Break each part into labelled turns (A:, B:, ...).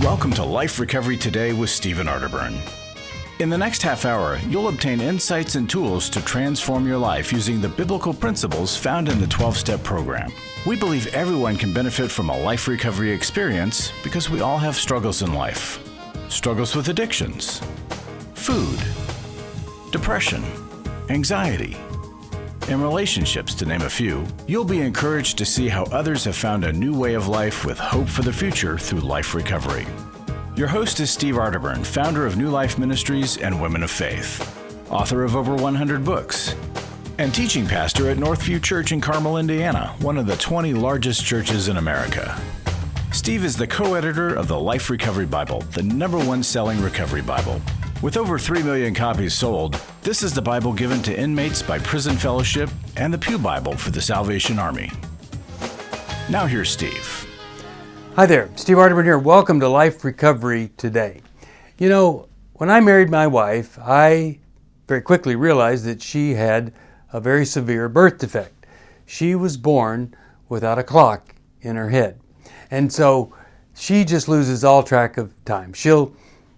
A: Welcome to Life Recovery Today with Stephen Arterburn. In the next half hour, you'll obtain insights and tools to transform your life using the biblical principles found in the 12-step program. We believe everyone can benefit from a life recovery experience because we all have struggles in life. Struggles with addictions, food, depression, anxiety, and relationships, to name a few. You'll be encouraged to see how others have found a new way of life with hope for the future through life recovery. Your host is Steve Arterburn, founder of New Life Ministries and Women of Faith, author of over 100 books, and teaching pastor at Northview Church in Carmel, Indiana, one of the 20 largest churches in America. Steve is the co-editor of the Life Recovery Bible, the #1 selling recovery Bible. With over 3 million copies sold, this is the Bible given to inmates by Prison Fellowship and the Pew Bible for the Salvation Army. Now here's Steve.
B: Hi there, Steve Arterburn here. Welcome to Life Recovery Today. You know, when I married my wife, I very quickly realized that she had a very severe birth defect. She was born without a clock in her head. And so she just loses all track of time. She'll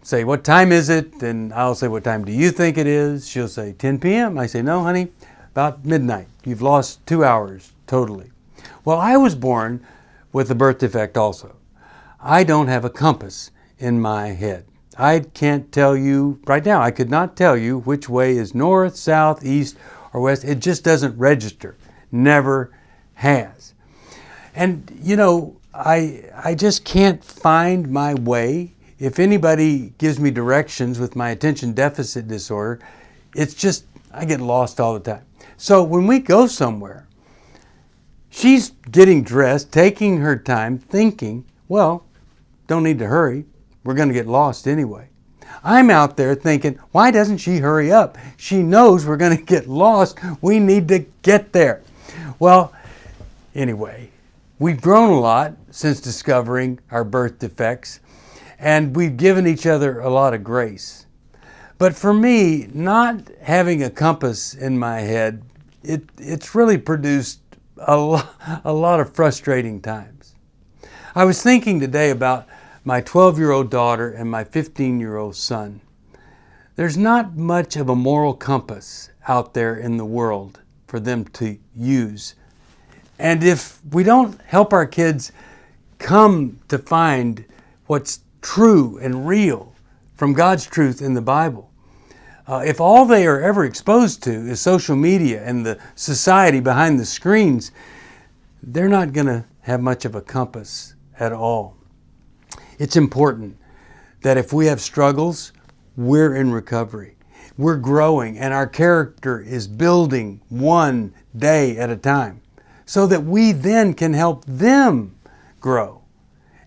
B: say, "What time is it?" And I'll say, "What time do you think it is?" She'll say, 10 p.m. I say, "No, honey, about midnight. You've lost 2 hours totally." Well, I was born with a birth defect also. I don't have a compass in my head. I can't tell you, right now, I could not tell you which way is north, south, east, or west. It just doesn't register. Never has. And, you know, I just can't find my way. If anybody gives me directions with my attention deficit disorder, it's just, I get lost all the time. So when we go somewhere, she's getting dressed, taking her time, thinking, well, don't need to hurry. We're going to get lost anyway. I'm out there thinking, why doesn't she hurry up? She knows we're going to get lost. We need to get there. Well, anyway, we've grown a lot since discovering our birth defects. And we've given each other a lot of grace. But for me, not having a compass in my head, it's really produced a lot of frustrating times. I was thinking today about my 12-year-old daughter and my 15-year-old son. There's not much of a moral compass out there in the world for them to use. And if we don't help our kids come to find what's true and real from God's truth in the Bible, if all they are ever exposed to is social media and the society behind the screens, they're not going to have much of a compass at all. It's important that if we have struggles, we're in recovery. We're growing and our character is building one day at a time so that we then can help them grow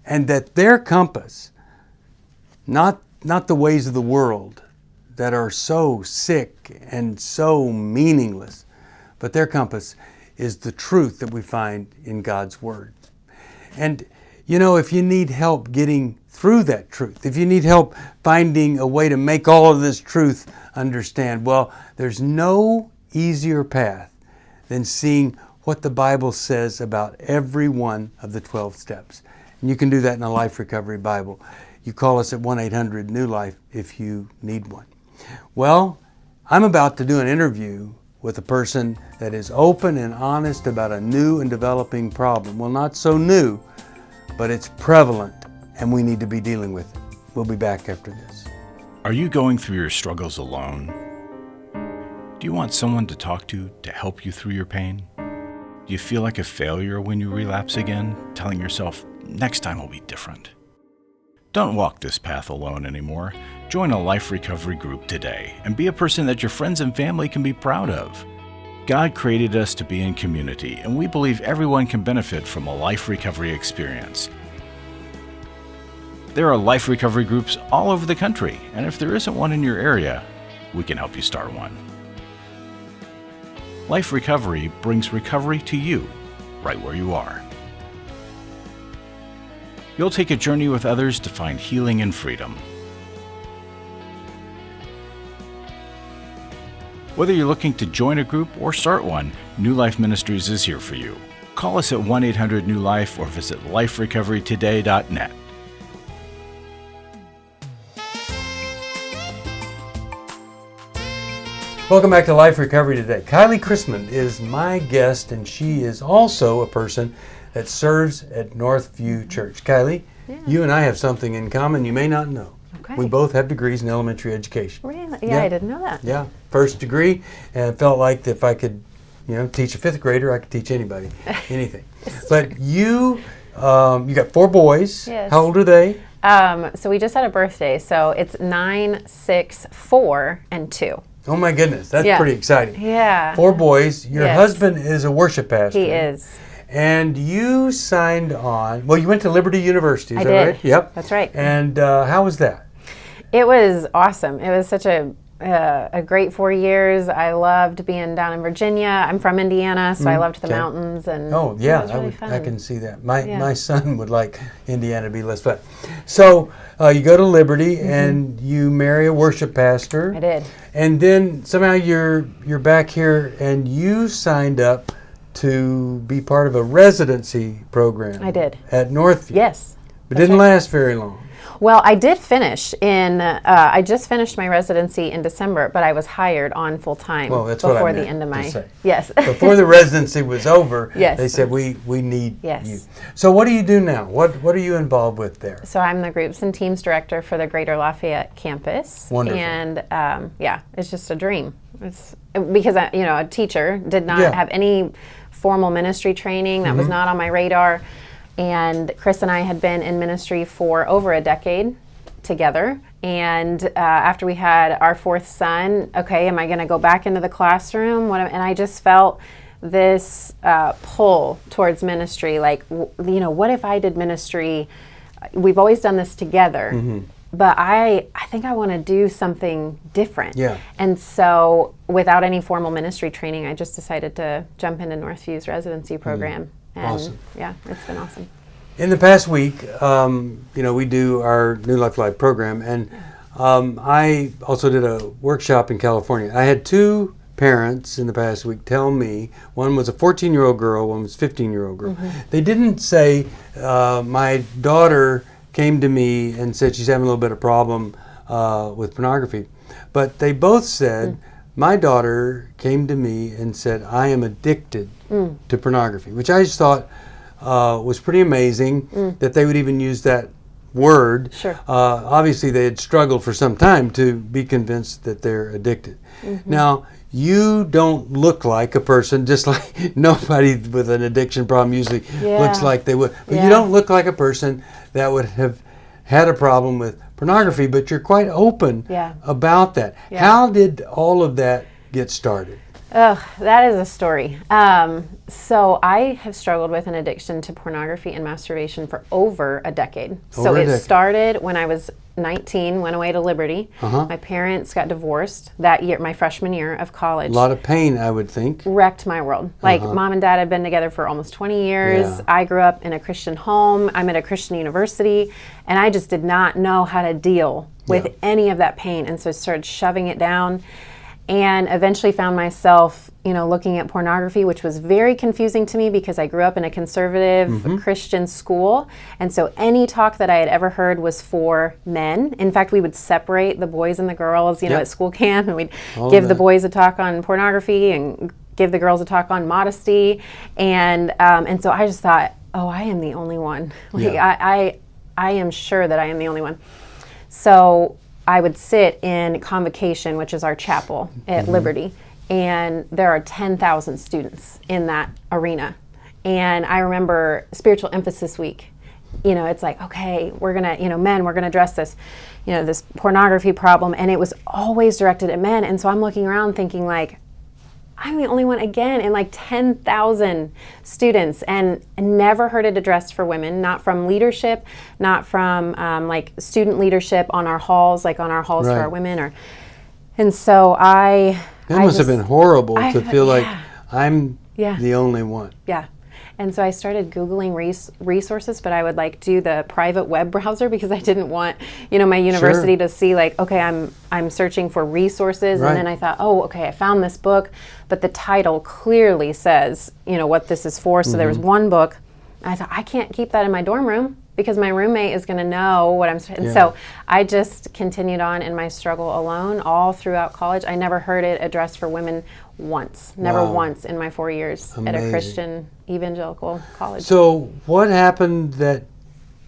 B: and that their compass, not the ways of the world that are so sick and so meaningless, but their compass is the truth that we find in God's Word. And you know, if you need help getting through that truth, if you need help finding a way to make all of this truth understand, well, there's no easier path than seeing what the Bible says about every one of the 12 steps. And you can do that in a Life Recovery Bible. You call us at 1-800-NEW-LIFE if you need one. Well, I'm about to do an interview with a person that is open and honest about a new and developing problem. Well, not so new, but it's prevalent and we need to be dealing with it. We'll be back after this.
A: Are you going through your struggles alone? Do you want someone to talk to help you through your pain? Do you feel like a failure when you relapse again, telling yourself, next time will be different? Don't walk this path alone anymore. Join a life recovery group today and be a person that your friends and family can be proud of. God created us to be in community, and we believe everyone can benefit from a life recovery experience. There are life recovery groups all over the country, and if there isn't one in your area, we can help you start one. Life Recovery brings recovery to you, right where you are. You'll take a journey with others to find healing and freedom. Whether you're looking to join a group or start one, New Life Ministries is here for you. Call us at 1-800-NEW-LIFE or visit liferecoverytoday.net.
B: Welcome back to Life Recovery Today. Kylie Chrismond is my guest, and she is also a person that serves at Northview Church. Kylie, you and I have something in common you may not know.
C: Okay.
B: We both have degrees in elementary education.
C: Really? Yeah, I didn't know that.
B: Yeah, first degree, and it felt like if I could, teach a fifth grader, I could teach anybody anything. But you got 4 boys.
C: Yes.
B: How old are they?
C: So we just had a birthday, so it's 9, 6, 4, and 2.
B: Oh my goodness, that's pretty exciting.
C: Yeah.
B: 4 boys. Your
C: Yes.
B: husband is a worship pastor.
C: He is.
B: And you signed on, you went to Liberty University, is that
C: did.
B: right? Yep.
C: That's right.
B: And how was that?
C: It was awesome. It was such a great 4 years. I loved being down in Virginia. I'm from Indiana, so I loved the mountains. And
B: oh, yeah,
C: it was really fun.
B: I can see that. My son would like Indiana to be less fun. So you go to Liberty and you marry a worship pastor.
C: I did.
B: And then somehow you're back here and you signed up to be part of a residency program.
C: I did.
B: At Northview.
C: Yes.
B: But didn't last very long.
C: Well, I did finish I just finished my residency in December, but I was hired on full time before the end of my, yes.
B: Before the residency was over,
C: yes.
B: They said, we need
C: yes.
B: you. So what do you do now? What are you involved with there?
C: So I'm the groups and teams director for the Greater Lafayette campus.
B: Wonderful.
C: And it's just a dream. It's because a teacher did not have any formal ministry training. That was not on my radar. And Chris and I had been in ministry for over a decade together. And after we had our 4th son, okay, am I going to go back into the classroom? And I just felt this pull towards ministry. Like, what if I did ministry? We've always done this together. But I think I want to do something different. Yeah. And so without any formal ministry training, I just decided to jump into Northview's residency program. And
B: awesome.
C: Yeah, it's been awesome.
B: In the past week, we do our New Life Live program, and I also did a workshop in California. I had 2 parents in the past week tell me, one was a 14-year-old girl, one was a 15-year-old girl. They didn't say, my daughter came to me and said she's having a little bit of problem with pornography, but they both said, my daughter came to me and said, I am addicted to pornography, which I just thought was pretty amazing that they would even use that word.
C: Sure.
B: Obviously, they had struggled for some time to be convinced that they're addicted. Now, you don't look like a person, just like nobody with an addiction problem usually looks like they would. But you don't look like a person that would have had a problem with pornography, but you're quite open about that. How did all of that get started?
C: Oh, that is a story. So I have struggled with an addiction to pornography and masturbation for over a decade. It started when I was 19, went away to Liberty. My parents got divorced that year, my freshman year of college.
B: A lot of pain, I would think.
C: Wrecked my world. Like, mom and dad had been together for almost 20 years. I grew up in a Christian home. I'm at a Christian university, and I just did not know how to deal with any of that pain, and so started shoving it down. And eventually found myself, looking at pornography, which was very confusing to me because I grew up in a conservative Christian school. And so any talk that I had ever heard was for men. In fact, we would separate the boys and the girls, at school camp, and we'd give the boys a talk on pornography and give the girls a talk on modesty. And so I just thought, oh, I am the only one. I am sure that I am the only one. So I would sit in Convocation, which is our chapel at Liberty, and there are 10,000 students in that arena. And I remember Spiritual Emphasis Week. It's like, okay, we're going to, men, we're going to address this, this pornography problem. And it was always directed at men. And so I'm looking around thinking, like, I'm the only one again in like 10,000 students, and never heard it addressed for women, not from leadership, not from like student leadership on our halls, for our women. And so That
B: must have been horrible to feel like I'm the only one.
C: Yeah. And so I started Googling resources, but I would do the private web browser because I didn't want, my university to see okay, I'm searching for resources. And then I thought, oh, okay, I found this book, but the title clearly says, what this is for. So there was one book. And I thought, I can't keep that in my dorm room. because my roommate is going to know what I'm. And so I just continued on in my struggle alone all throughout college. I never heard it addressed for women once, never once in my 4 years at a Christian evangelical college.
B: So what happened that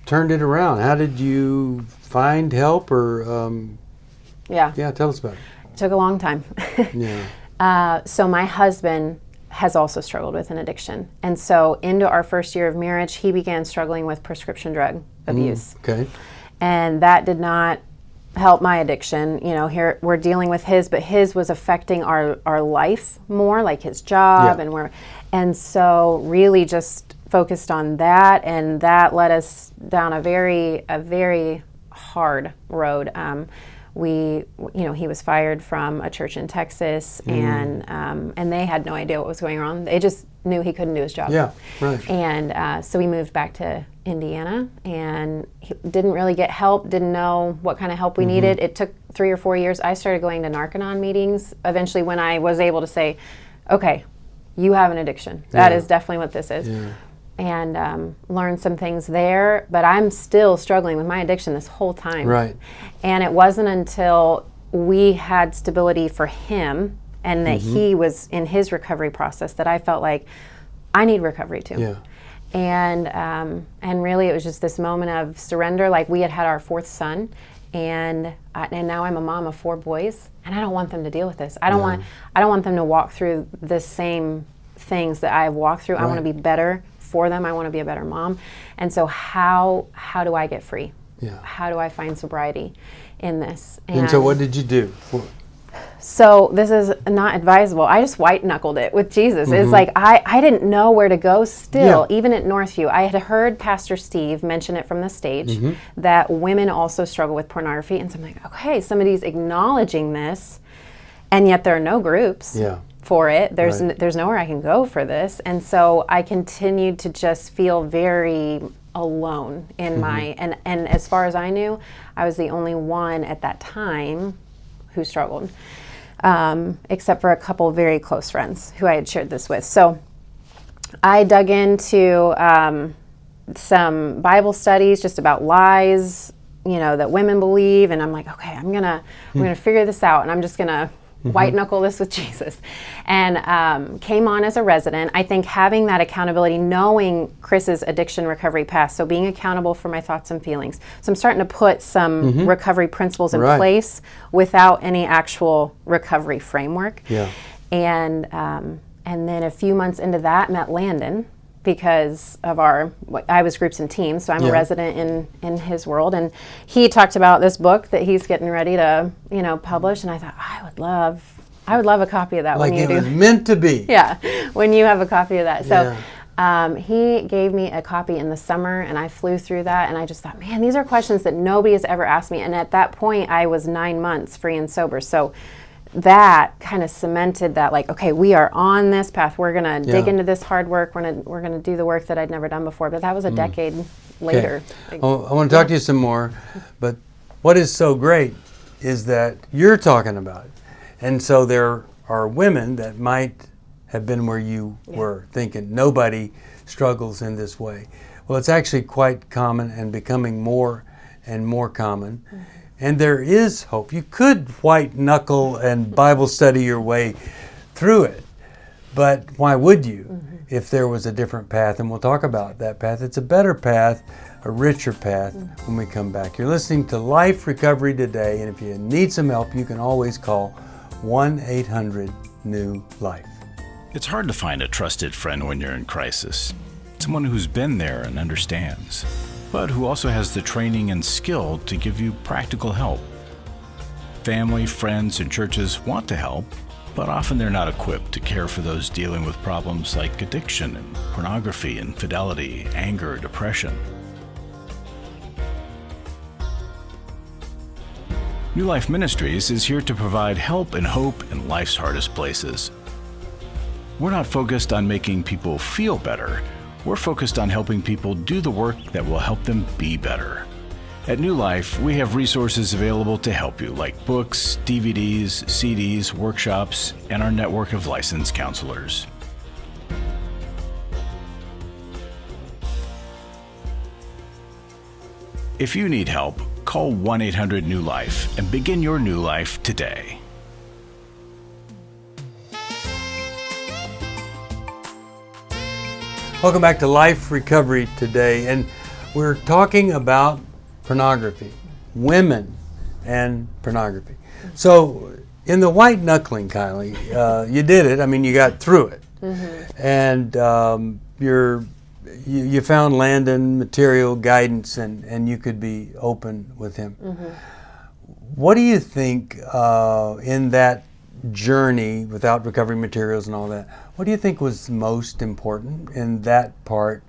B: turned it around? How did you find help, or tell us about it.
C: It took a long time. So my husband has also struggled with an addiction. And so into our first year of marriage, he began struggling with prescription drug abuse. And that did not help my addiction. You know, here we're dealing with his, but his was affecting our life more, like his job, and so really just focused on that, and that led us down a very hard road. He was fired from a church in Texas, and they had no idea what was going on. They just knew he couldn't do his job. And so we moved back to Indiana, and he didn't really get help, didn't know what kind of help we needed. It took 3 or 4 years. I started going to Narconon meetings eventually when I was able to say, okay, you have an addiction. That is definitely what this is. And learned some things there, but I'm still struggling with my addiction this whole time. And it wasn't until we had stability for him and that he was in his recovery process that I felt like I need recovery too. And really it was just this moment of surrender. Like, we had our 4th son, and now I'm a mom of 4 boys, and I don't want them to deal with this. I don't want them to walk through the same things that I've walked through. I want to be better for them. I want to be a better mom. And so how do I get free? How do I find sobriety in this?
B: And so what did you do?
C: So this is not advisable. I just white knuckled it with Jesus. It's like I didn't know where to go still, even at Northview. I had heard Pastor Steve mention it from the stage that women also struggle with pornography. And so I'm like, okay, somebody's acknowledging this, and yet there are no groups for it. There's nowhere I can go for this. And so I continued to just feel very alone in my, and as far as I knew, I was the only one at that time who struggled, except for a couple very close friends who I had shared this with. So I dug into some Bible studies just about lies, that women believe, and I'm like, okay, I'm gonna figure this out, and I'm just gonna white knuckle this with Jesus. And came on as a resident. I think having that accountability, knowing Chris's addiction recovery path, so being accountable for my thoughts and feelings. So I'm starting to put some recovery principles in place without any actual recovery framework. And then a few months into that, met Landon because of I was groups and teams, so I'm a resident in his world, and he talked about this book that he's getting ready to, publish, and I thought, I would love a copy of that.
B: Like
C: when you
B: it
C: do.
B: was meant to be.
C: When you have a copy of that. So he gave me a copy in the summer, and I flew through that, and I just thought, man, these are questions that nobody has ever asked me, and at that point, I was 9 months free and sober, so that kind of cemented that, like, okay, we are on this path. We're gonna dig into this hard work. We're gonna do the work that I'd never done before. But that was a decade later.
B: I want to talk to you some more. But what is so great is that you're talking about it, and so there are women that might have been where you were, thinking nobody struggles in this way. Well, it's actually quite common and becoming more and more common. And there is hope. You could white knuckle and Bible study your way through it. But why would you if there was a different path? And we'll talk about that path. It's a better path, a richer path when we come back. You're listening to Life Recovery Today. And if you need some help, you can always call 1-800-NEW-LIFE.
A: It's hard to find a trusted friend when you're in crisis. Someone who's been there and understands, but who also has the training and skill to give you practical help. Family, friends, and churches want to help, but often they're not equipped to care for those dealing with problems like addiction and pornography, infidelity, anger, depression. New Life Ministries is here to provide help and hope in life's hardest places. We're not focused on making people feel better. We're focused on helping people do the work that will help them be better. At New Life, we have resources available to help you, like books, DVDs, CDs, workshops, and our network of licensed counselors. If you need help, call 1-800-NEW-LIFE and begin your new life today.
B: Welcome back to Life Recovery Today, and we're talking about pornography, women and pornography. So in the white knuckling, Kylie, you did it. I mean, you got through it. And you found Landon material guidance, and you could be open with him. What do you think in that journey without recovery materials and all that, what do you think was most important in that part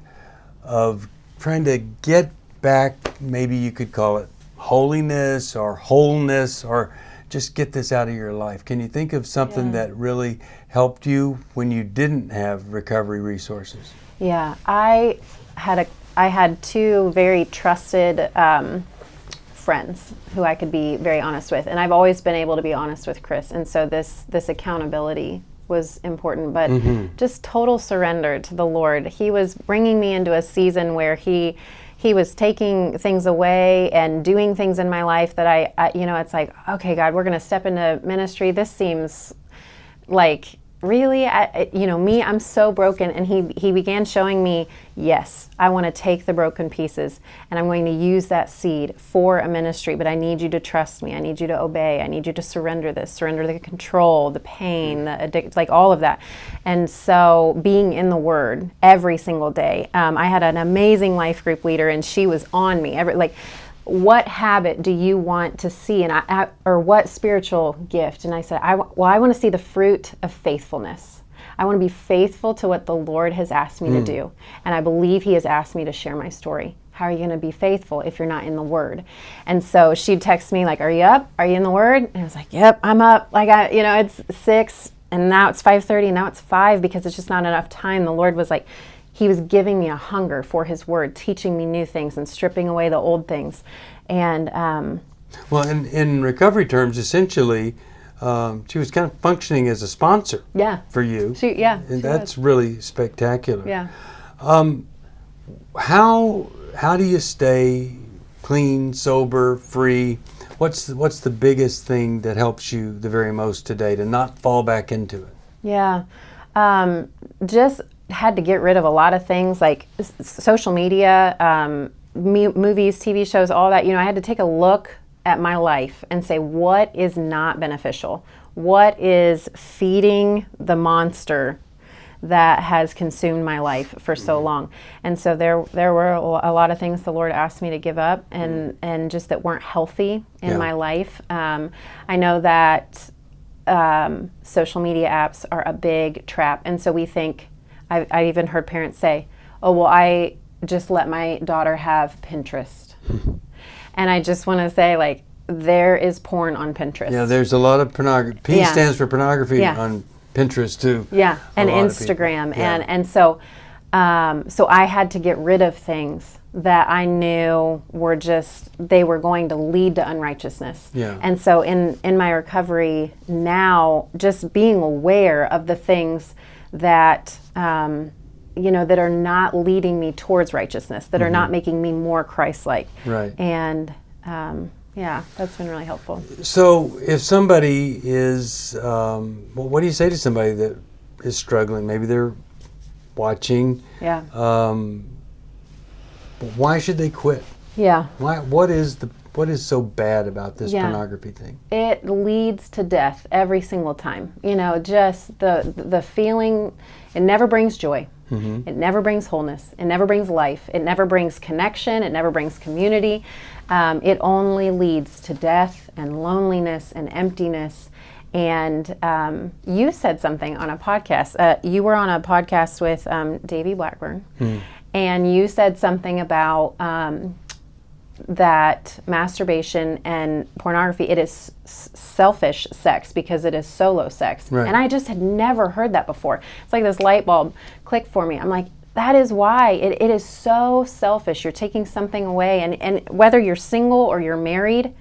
B: of trying to get back, maybe you could call it holiness or wholeness, or just get this out of your life? Can you think of something that really helped you when you didn't have recovery resources?
C: Yeah, I had two very trusted friends who I could be very honest with, and I've always been able to be honest with Chris, and so this accountability was important, but just total surrender to the Lord. He was bringing me into a season where he was taking things away and doing things in my life that I it's like, okay, God, we're going to step into ministry. This seems like really, I'm so broken. And he began showing me, yes, I want to take the broken pieces and I'm going to use that seed for a ministry, but I need you to trust me. I need you to obey. I need you to surrender the control, the pain, the addiction, like all of that. And so being in the Word every single day, I had an amazing life group leader and she was on me. What habit do you want to see, and or what spiritual gift? And I said, I want to see the fruit of faithfulness. I want to be faithful to what the Lord has asked me to do, and I believe He has asked me to share my story. How are you going to be faithful if you're not in the Word? And so she'd text me like, "Are you up? Are you in the Word?" And I was like, "Yep, I'm up." Like it's 6, and now it's 5:30, and now it's 5 because it's just not enough time. The Lord was like, He was giving me a hunger for His Word, teaching me new things and stripping away the old things. And
B: well, in recovery terms, essentially, she was kind of functioning as a sponsor for you. And that's really spectacular.
C: Yeah.
B: How do you stay clean, sober, free? What's the biggest thing that helps you the very most today to not fall back into it?
C: Yeah. Just had to get rid of a lot of things like social media, movies, TV shows, all that. I had to take a look at my life and say, what is not beneficial? What is feeding the monster that has consumed my life for so long? And so there were a lot of things the Lord asked me to give up and just that weren't healthy in my life. I know that social media apps are a big trap. And so we think, I even heard parents say, oh, well, I just let my daughter have Pinterest. And I just want to say, like, there is porn on Pinterest.
B: Yeah, there's a lot of pornography. P stands for pornography on Pinterest too.
C: Yeah, and Instagram. And so I had to get rid of things that I knew were they were going to lead to unrighteousness.
B: Yeah.
C: And so in my recovery now, just being aware of the things that that are not leading me towards righteousness, that are not making me more Christ-like.
B: Right.
C: And that's been really helpful.
B: So if somebody is, what do you say to somebody that is struggling? Maybe they're watching.
C: Yeah.
B: Why should they quit?
C: Yeah.
B: What is so bad about this pornography thing?
C: It leads to death every single time. Just the feeling, it never brings joy. It never brings wholeness. It never brings life. It never brings connection. It never brings community. It only leads to death and loneliness and emptiness. And you said something on a podcast. You were on a podcast with Davey Blackburn, and you said something about that masturbation and pornography, it is selfish sex because it is solo sex.
B: Right.
C: And I just had never heard that before. It's like this light bulb clicked for me. I'm like, that is why it is so selfish. You're taking something away, and whether you're single or you're married,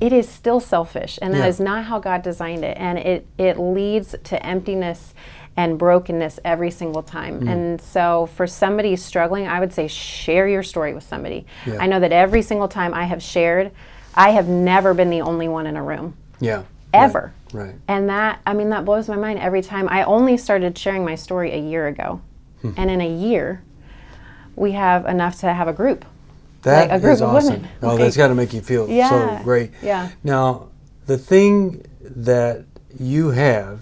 C: it is still selfish, and that is not how God designed it. And it leads to emptiness and brokenness every single time. And so for somebody struggling, I would say share your story with somebody.
B: Yeah.
C: I know that every single time I have shared, I have never been the only one in a room.
B: Yeah.
C: Ever.
B: Right.
C: And that blows my mind every time. I only started sharing my story a year ago. And in a year, we have enough to have a group.
B: That
C: like a group
B: is
C: of
B: awesome.
C: women.
B: Oh, that's got to make you feel so great.
C: Yeah.
B: Now, the thing that you have,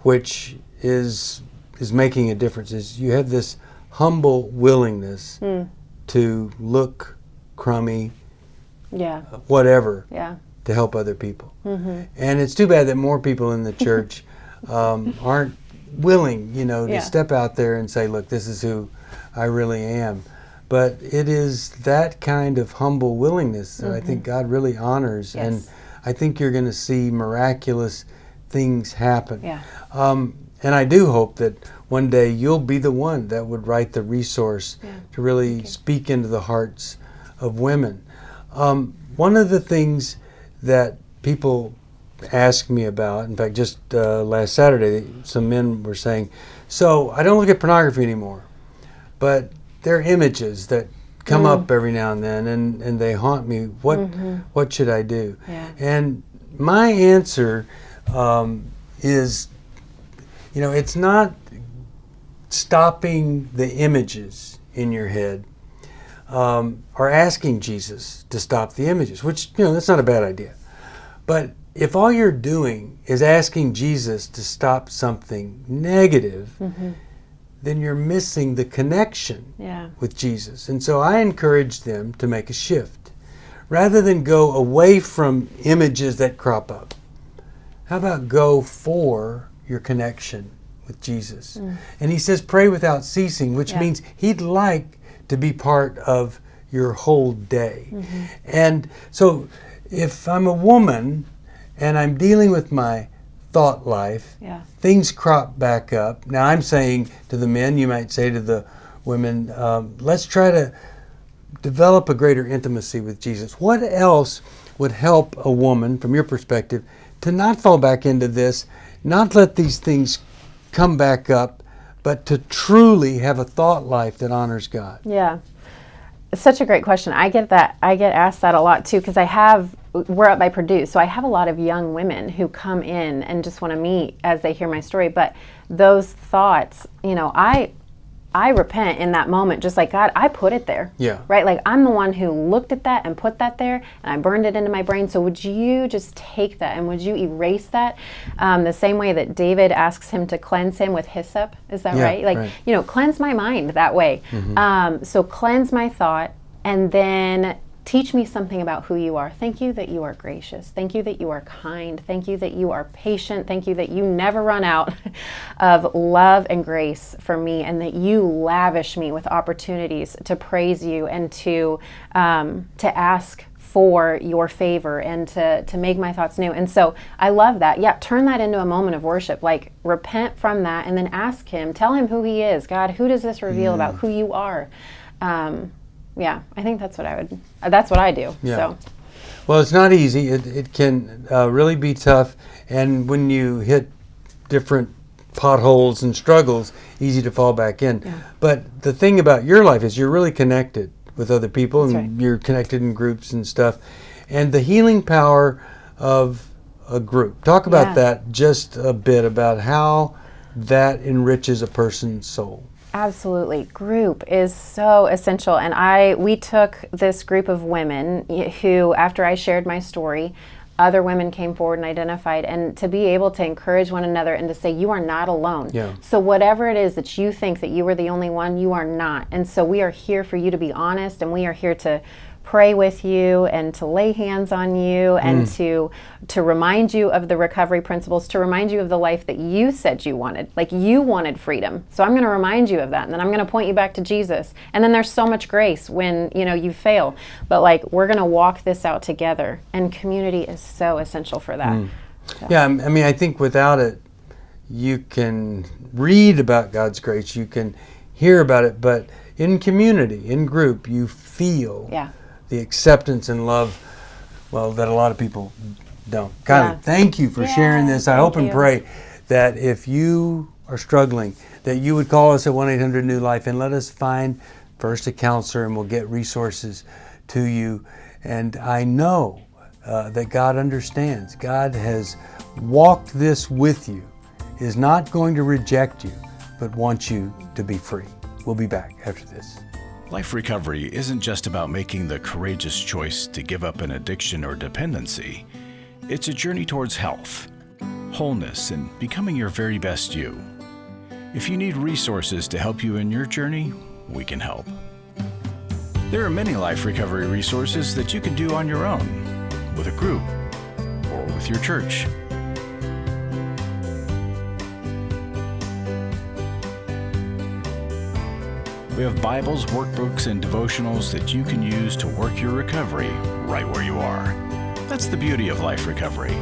B: which is making a difference, is you have this humble willingness to look crummy, whatever, to help other people. And it's too bad that more people in the church aren't willing, to step out there and say, look, this is who I really am. But it is that kind of humble willingness that I think God really honors.
C: Yes.
B: And I think you're going to see miraculous things happen.
C: Yeah.
B: And I do hope that one day you'll be the one that would write the resource to really speak into the hearts of women. One of the things that people ask me about, in fact, just last Saturday, some men were saying, so I don't look at pornography anymore, but there are images that come up every now and then, and they haunt me. What should I do?
C: Yeah.
B: And my answer is, it's not stopping the images in your head or asking Jesus to stop the images, which, that's not a bad idea. But if all you're doing is asking Jesus to stop something negative, then you're missing the connection with Jesus. And so I encourage them to make a shift. Rather than go away from images that crop up, how about go for your connection with Jesus? And he says, pray without ceasing, which means he'd like to be part of your whole day. And so if I'm a woman and I'm dealing with my thought life, things crop back up. Now I'm saying to the men, you might say to the women, let's try to develop a greater intimacy with Jesus. What else would help a woman, from your perspective, to not fall back into this, not let these things come back up, but to truly have a thought life that honors God?
C: Yeah. It's such a great question. I get asked that a lot too, because we're up by Purdue, so I have a lot of young women who come in and just want to meet as they hear my story. But those thoughts, I repent in that moment, just like God, I put it there.
B: Yeah.
C: Right? Like I'm the one who looked at that and put that there, and I burned it into my brain. So would you just take that and would you erase that? The same way that David asks him to cleanse him with hyssop. Is that right? Like, cleanse my mind that way. So cleanse my thought, and then teach me something about who you are. Thank you that you are gracious. Thank you that you are kind. Thank you that you are patient. Thank you that you never run out of love and grace for me, and that you lavish me with opportunities to praise you and to ask for your favor and to make my thoughts new. And so I love that. Yeah, turn that into a moment of worship. Like repent from that and then ask him, tell him who he is. God, who does this reveal about who you are? Yeah, I think that's what I do.
B: Yeah.
C: So.
B: Well, it's not easy. It can really be tough. And when you hit different potholes and struggles, easy to fall back in. Yeah. But the thing about your life is you're really connected with other people. That's and you're connected in groups and stuff. And the healing power of a group. Talk about that just a bit, about how that enriches a person's soul.
C: Absolutely. Group is so essential. And we took this group of women who, after I shared my story, other women came forward and identified, and to be able to encourage one another and to say, you are not alone. Yeah. So whatever it is that you think that you were the only one, you are not. And so we are here for you to be honest, and we are here to pray with you and to lay hands on you and to remind you of the recovery principles, to remind you of the life that you said you wanted. Like you wanted freedom. So I'm going to remind you of that, and then I'm going to point you back to Jesus. And then there's so much grace when, you fail. But like we're going to walk this out together, and community is so essential for that. So.
B: Yeah, I mean, I think without it, you can read about God's grace, you can hear about it, but in community, in group, you feel the acceptance and love, that a lot of people don't. Kylie, thank you for sharing this. I hope and pray that if you are struggling, that you would call us at 1-800-NEW-LIFE and let us find first a counselor, and we'll get resources to you. And I know that God understands. God has walked this with you, is not going to reject you, but wants you to be free. We'll be back after this.
A: Life recovery isn't just about making the courageous choice to give up an addiction or dependency. It's a journey towards health, wholeness, and becoming your very best you. If you need resources to help you in your journey, we can help. There are many life recovery resources that you can do on your own, with a group, or with your church. We have Bibles, workbooks, and devotionals that you can use to work your recovery right where you are. That's the beauty of life recovery.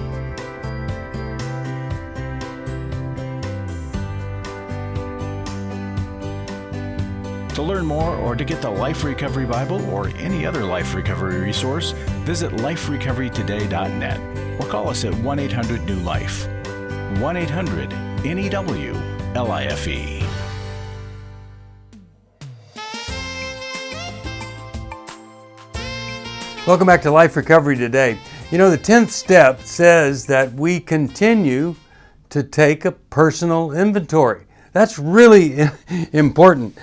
A: To learn more or to get the Life Recovery Bible or any other life recovery resource, visit liferecoverytoday.net or call us at 1-800-NEW-LIFE. 1-800-NEW-LIFE.
B: Welcome back to Life Recovery Today. You know, the 10th step says that we continue to take a personal inventory. That's really important.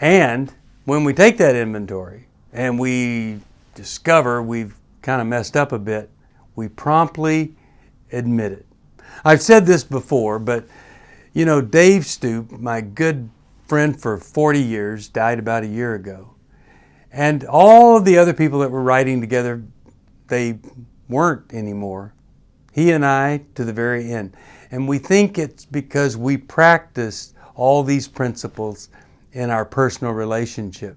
B: And when we take that inventory and we discover we've kind of messed up a bit, we promptly admit it. I've said this before, but you know, Dave Stoop, my good friend for 40 years, died about a year ago. And all of the other people that were writing together, they weren't anymore. He and I to the very end. And we think it's because we practiced all these principles in our personal relationship.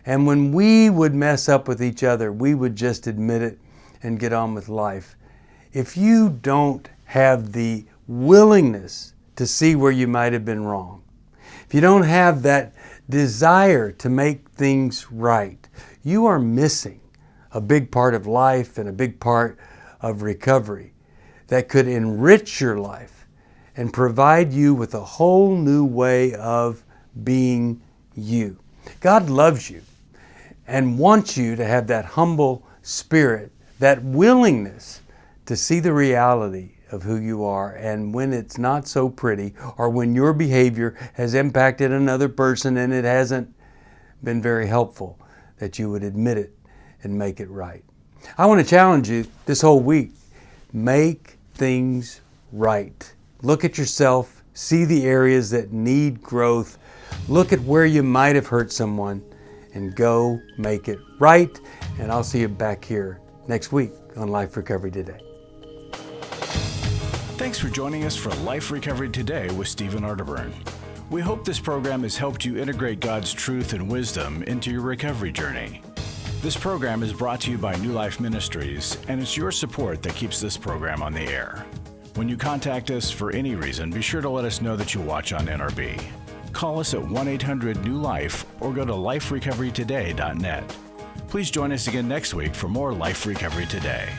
B: And when we would mess up with each other, we would just admit it and get on with life. If you don't have the willingness to see where you might have been wrong, if you don't have that desire to make things right, you are missing a big part of life and a big part of recovery that could enrich your life and provide you with a whole new way of being you. God loves you and wants you to have that humble spirit, that willingness to see the reality of who you are, and when it's not so pretty, or when your behavior has impacted another person and it hasn't been very helpful, that you would admit it and make it right. I want to challenge you this whole week. Make things right. Look at yourself, see the areas that need growth, look at where you might have hurt someone, and go make it right. And I'll see you back here next week on Life Recovery Today.
A: Thanks for joining us for Life Recovery Today with Stephen Arterburn. We hope this program has helped you integrate God's truth and wisdom into your recovery journey. This program is brought to you by New Life Ministries, and it's your support that keeps this program on the air. When you contact us for any reason, be sure to let us know that you watch on NRB. Call us at 1-800-NEW-LIFE or go to liferecoverytoday.net. Please join us again next week for more Life Recovery Today.